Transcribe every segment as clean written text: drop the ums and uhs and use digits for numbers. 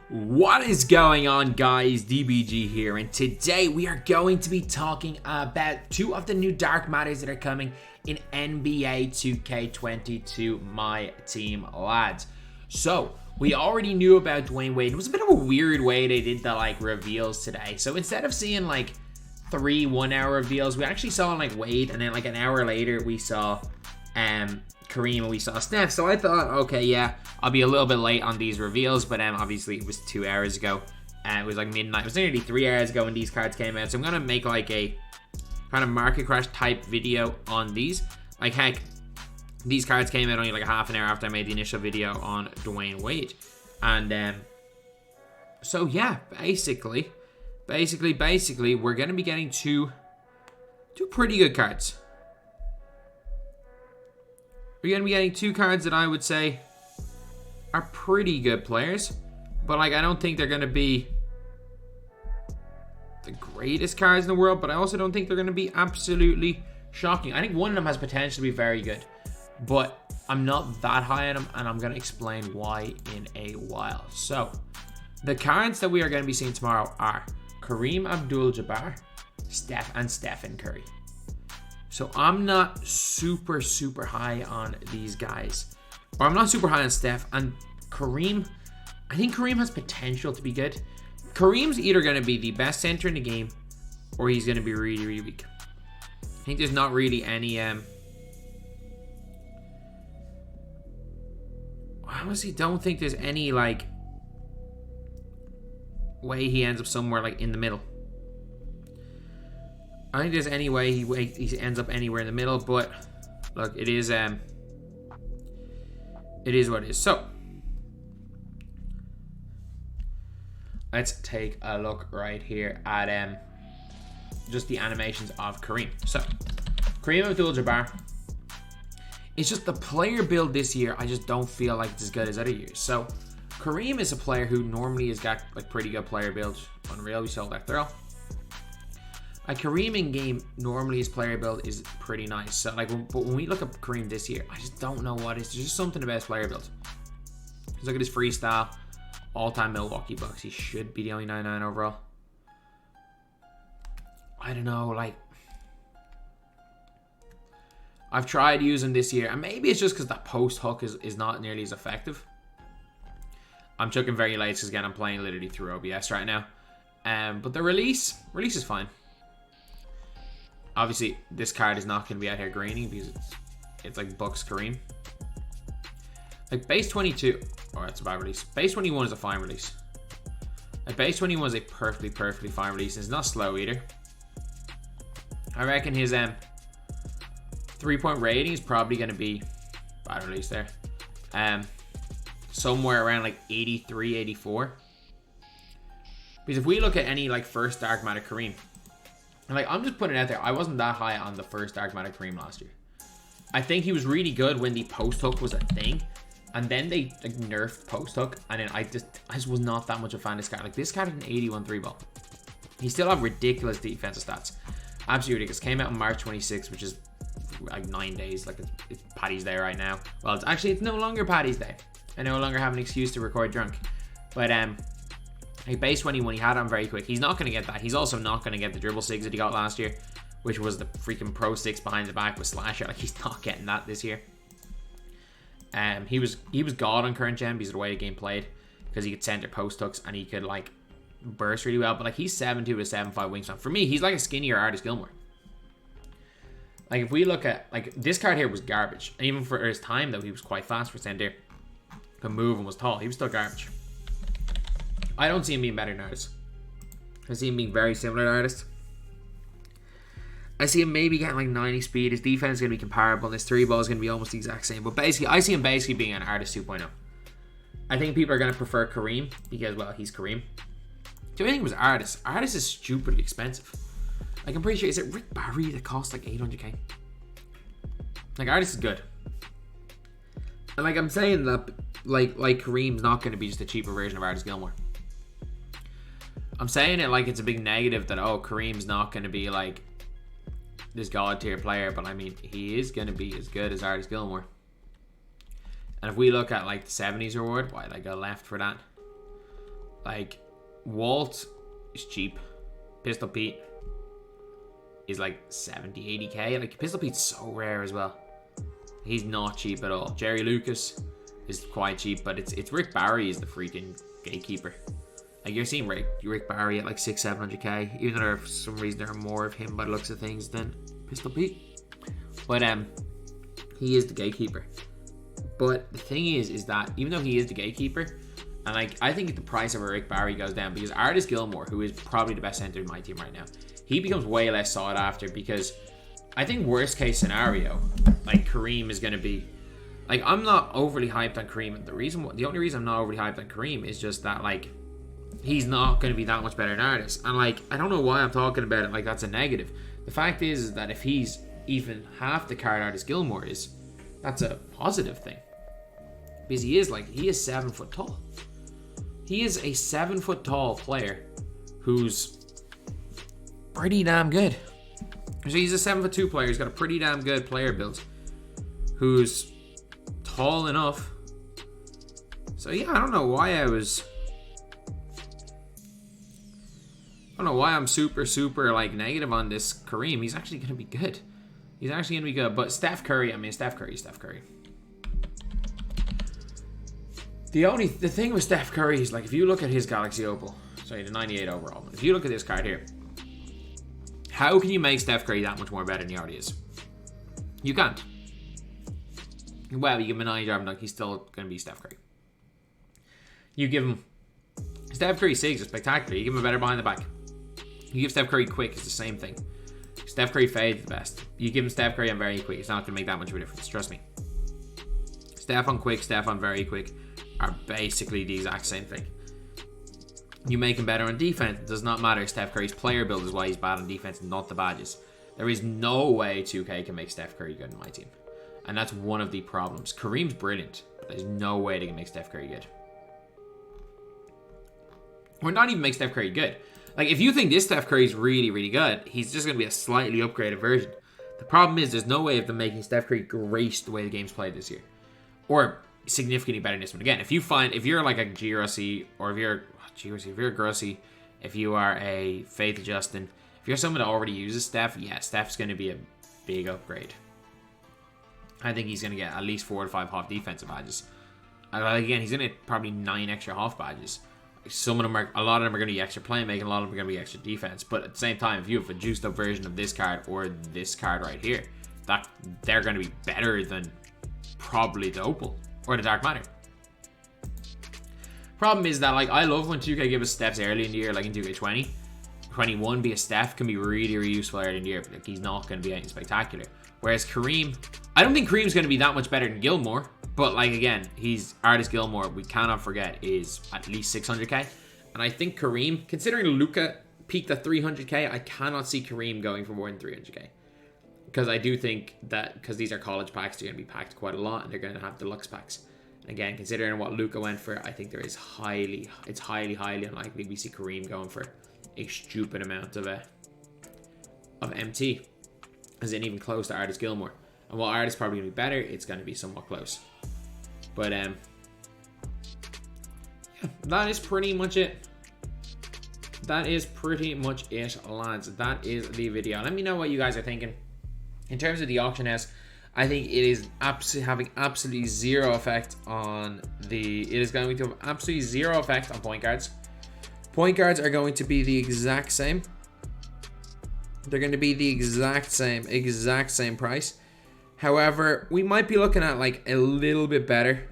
What is going on, guys? DBG here, and today we are going to be talking about two of the new dark matters that are coming in NBA 2K22 MyTEAM, lads. So we already knew about Dwyane Wade. It was a bit of a weird way they did the reveals today. So instead of seeing 3 1-hour reveals, we actually saw Wade, and then an hour later we saw KAREEM and we saw Steph. So I thought, okay, yeah, I'll be a little bit late on these reveals, but obviously it was 2 hours ago, and it was midnight. It was nearly 3 hours ago when these cards came out. So I'm gonna make a kind of market crash type video on these. Heck, these cards came out only half an hour after I made the initial video on Dwyane Wade, and so yeah, basically, we're gonna be getting two pretty good cards. We're going to be getting 2 cards that I would say are pretty good players. But, I don't think they're going to be the greatest cards in the world. But I also don't think they're going to be absolutely shocking. I think one of them has potential to be very good. But I'm not that high on them. And I'm going to explain why in a while. So, the cards that we are going to be seeing tomorrow are KAREEM, Abdul, Jabbar, Steph, and Stephen Curry. So I'm not super high on these guys. Or I'm not super high on Steph. And KAREEM, I think KAREEM has potential to be good. KAREEM's either going to be the best center in the game, or he's going to be really weak. I think there's not really any... I honestly don't think there's any, way he ends up somewhere, in the middle. I think there's any way he ends up anywhere in the middle, but look, it is what it is. So let's take a look right here at just the animations of KAREEM. So KAREEM Abdul-Jabbar. It's just the player build this year. I just don't feel like it's as good as other years. So KAREEM is a player who normally has got pretty good player builds. Unreal, we saw that throw. KAREEM in game, normally his player build is pretty nice. So but when we look at KAREEM this year, I just don't know what it is. There's just something about his player build. Just look at his freestyle, all-time Milwaukee Bucks. He should be the only 99 overall. I don't know, I've tried using this year, and maybe it's just because that post hook is not nearly as effective. I'm chucking very late because again I'm playing literally through OBS right now. But the release is fine. Obviously, this card is not going to be out here greening because it's Bucks KAREEM. Base 22, oh, that's a bad release. Base 21 is a fine release. Base 21 is a perfectly fine release. It's not slow either. I reckon his 3-point rating is probably going to be bad release there. Somewhere around 83, 84. Because if we look at any first dark matter KAREEM, and I'm just putting it out there, I wasn't that high on the first dark matter KAREEM last year. I think he was really good when the post hook was a thing, and then they nerfed post hook, and then I just was not that much a fan of this card. This card had an 81 3-ball. He still have ridiculous defensive stats. Absolutely ridiculous. Came out on March 26th, which is 9 days. It's Paddy's Day right now. Well, it's no longer Paddy's Day. I no longer have an excuse to record drunk. But base 21, he had on very quick. He's not going to get that. He's also not going to get the dribble 6 that he got last year, which was the freaking Pro 6 behind the back with slasher. He's not getting that this year. He was god on current gen because of the way the game played, because he could center post hooks and he could burst really well. But he's 7'2" with 7'5" wingspan. For me, he's a skinnier Artis Gilmore. If we look at this card here was garbage, and even for his time though, he was quite fast for center. Could move and was tall. He was still garbage. I don't see him being better than Artis. I see him being very similar to Artis. I see him maybe getting 90 speed. His defense is going to be comparable. And his 3-ball is going to be almost the exact same. But basically, I see him being an Artis 2.0. I think people are going to prefer KAREEM because, well, he's KAREEM. The only thing was Artis. Artis is stupidly expensive. I'm pretty sure, is it Rick Barry that costs 800k? Artis is good. And I'm saying that, KAREEM's not going to be just a cheaper version of Artis Gilmore. I'm saying it it's a big negative that, KAREEM's not going to be this god tier player, but he is going to be as good as Artis Gilmore. And if we look at like the 70s reward, why did I go left for that? Like, Walt is cheap. Pistol Pete is like 70, 80k. Like, Pistol Pete's so rare as well. He's not cheap at all. Jerry Lucas is quite cheap, but it's Rick Barry is the freaking gatekeeper. Like, you're seeing Rick Barry at like 600-700k, even though for some reason there are more of him by the looks of things than Pistol Pete. But he is the gatekeeper. But the thing is that even though he is the gatekeeper, and like, I think the price of a Rick Barry goes down because Artis Gilmore, who is probably the best center in my team right now, he becomes way less sought after because I think worst case scenario, like KAREEM is going to be, like, I'm not overly hyped on KAREEM. The only reason I'm not overly hyped on KAREEM is just that, like, he's not going to be that much better than Artis. And like, I don't know why I'm talking about it like that's a negative. The fact is that if he's even half the card Artis Gilmore is, that's a positive thing. Because he is 7 foot tall. He is a 7 foot tall player who's pretty damn good. So he's a 7'2" player. He's got a pretty damn good player build. Who's tall enough. So yeah, I don't know why I'm super like negative on this KAREEM. He's actually going to be good. He's actually going to be good. But Steph Curry. The thing with Steph Curry is, like, if you look at his Galaxy Opal, sorry, the 98 overall, if you look at this card here, how can you make Steph Curry that much more better than he already is? You can't. Well, you give him a 90 arm dunk, he's still going to be Steph Curry. You give him Steph Curry 6 is spectacular. You give him a better behind the back. You give Steph Curry quick, it's the same thing. Steph Curry fade is the best. You give him Steph Curry on very quick, it's not going to make that much of a difference, trust me. Steph on quick, Steph on very quick are basically the exact same thing. You make him better on defense, it does not matter. Steph Curry's player build is why he's bad on defense, not the badges. There is no way 2K can make Steph Curry good in my team. And that's one of the problems. KAREEM's brilliant, but there's no way they can make Steph Curry good. Or not even make Steph Curry good. Like, if you think this Steph Curry is really, really good, he's just going to be a slightly upgraded version. The problem is there's no way of them making Steph Curry great the way the game's played this year. Or significantly better than this one. Again, if you're like a G-Rossi, or if you're a Grossi, if you are a Faith Justin, if you're someone that already uses Steph, yeah, Steph's going to be a big upgrade. I think he's going to get at least 4 to 5 half defensive badges. Again, he's going to get probably 9 extra half badges. A lot of them are going to be extra playmaking, a lot of them are going to be extra defense. But at the same time, if you have a juiced up version of this card or this card right here, that they're going to be better than probably the Opal or the Dark Matter. Problem is that, like, I love when 2K give us Stephs early in the year, like in 2K20. 21 be a Steph can be really, really useful early in the year, but like, he's not going to be anything spectacular. Whereas KAREEM, I don't think KAREEM's going to be that much better than Gilmore, but like, again, he's Artis Gilmore, we cannot forget, is at least 600k. And I think KAREEM, considering Luka peaked at 300k, I cannot see KAREEM going for more than 300k. Because I do think that, because these are college packs, they're going to be packed quite a lot, and they're going to have deluxe packs. And again, considering what Luka went for, I think it's highly unlikely we see KAREEM going for a stupid amount of MT. As in even close to Artis Gilmore. And while Artis probably going to be better, it's going to be somewhat close. But, yeah, that is pretty much it. That is pretty much it, lads. That is the video. Let me know what you guys are thinking. In terms of the auction house, I think it is having absolutely zero effect on it is going to have absolutely zero effect on point guards. Point guards are going to be the exact same. They're going to be the exact same price. However, we might be looking at like a little bit better.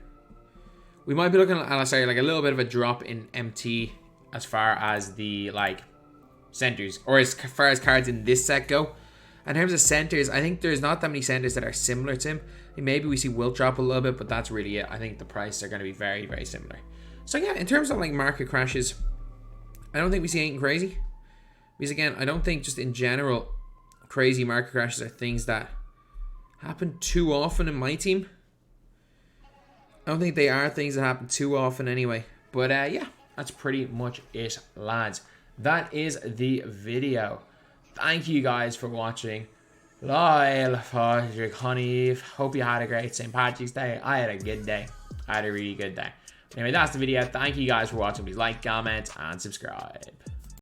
We might be looking at, like a little bit of a drop in MT as far as the like centers, or as far as cards in this set go. In terms of centers, I think there's not that many centers that are similar to him. Maybe we see Wilt drop a little bit, but that's really it. I think the prices are going to be very, very similar. So yeah, in terms of like market crashes, I don't think we see anything crazy. Because again, I don't think just in general, crazy market crashes are things that happen too often in my team. I don't think they are things that happen too often anyway. But yeah, that's pretty much it, lads. That is the video. Thank you guys for watching. Lyle, Patrick, Honey, hope you had a great St. Patrick's Day. I had a good day. I had a really good day. Anyway, that's the video. Thank you guys for watching. Please like, comment, and subscribe.